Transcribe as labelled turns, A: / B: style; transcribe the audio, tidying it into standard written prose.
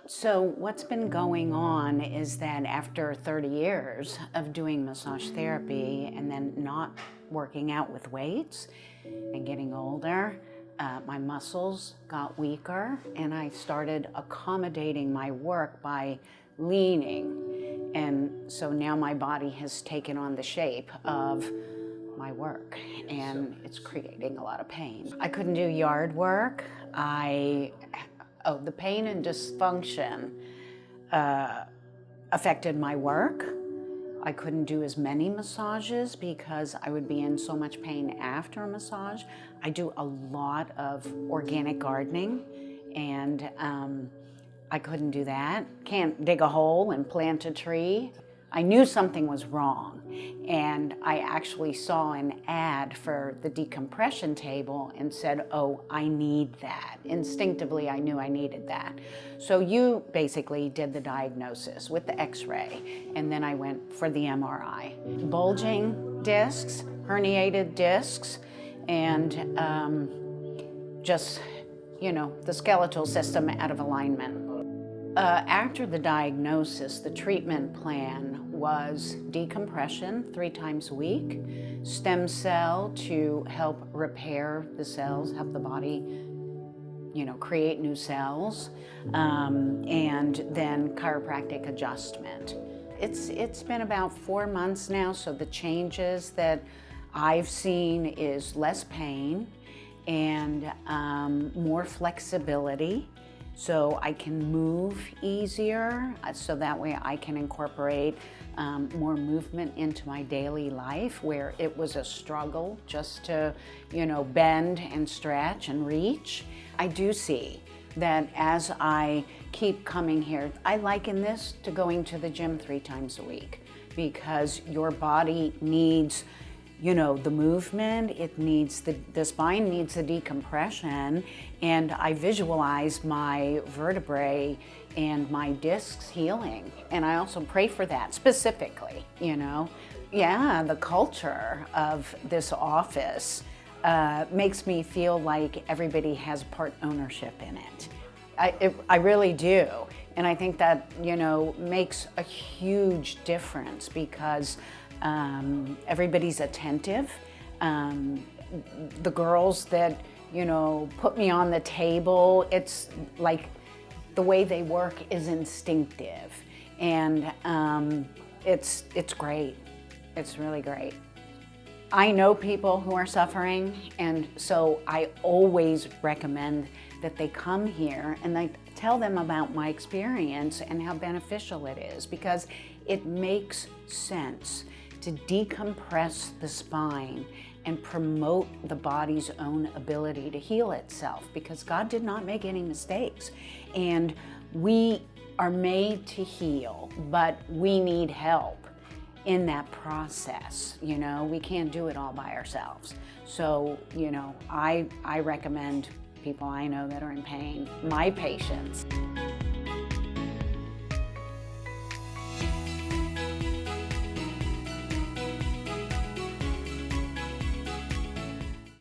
A: So what's been going on is that after 30 years of doing massage therapy and then not working out with weights and getting older, my muscles got weaker and I started accommodating my work by leaning. And so now my body has taken on the shape of my work and it's creating a lot of pain. I couldn't do yard work. The pain and dysfunction affected my work. I couldn't do as many massages because I would be in so much pain after a massage. I do a lot of organic gardening and I couldn't do that. Can't dig a hole and plant a tree. I knew something was wrong, and I actually saw an ad for the decompression table and said, oh, I need that. Instinctively, I knew I needed that. So you basically did the diagnosis with the x-ray, and then I went for the MRI. Bulging discs, herniated discs, and the skeletal system out of alignment. After the diagnosis, the treatment plan was decompression 3 times a week, stem cell to help repair the cells, help the body, create new cells, and then chiropractic adjustment. It's been about 4 months now, so the changes that I've seen is less pain and more flexibility. So I can move easier, so that way I can incorporate more movement into my daily life, where it was a struggle just to, bend and stretch and reach. I do see that as I keep coming here, I liken this to going to the gym 3 times a week, because your body needs the movement, it needs the spine needs the decompression, and I visualize my vertebrae and my discs healing. And I also pray for that specifically, Yeah, the culture of this office makes me feel like everybody has part ownership in it. I really do. And I think that, makes a huge difference because everybody's attentive. The girls that, put me on the table, it's like the way they work is instinctive. And it's great. It's really great. I know people who are suffering, and so I always recommend that they come here and I tell them about my experience and how beneficial it is, because it makes sense to decompress the spine and promote the body's own ability to heal itself, because God did not make any mistakes. And we are made to heal, but we need help in that process. We can't do it all by ourselves. So, I recommend people I know that are in pain, my patients.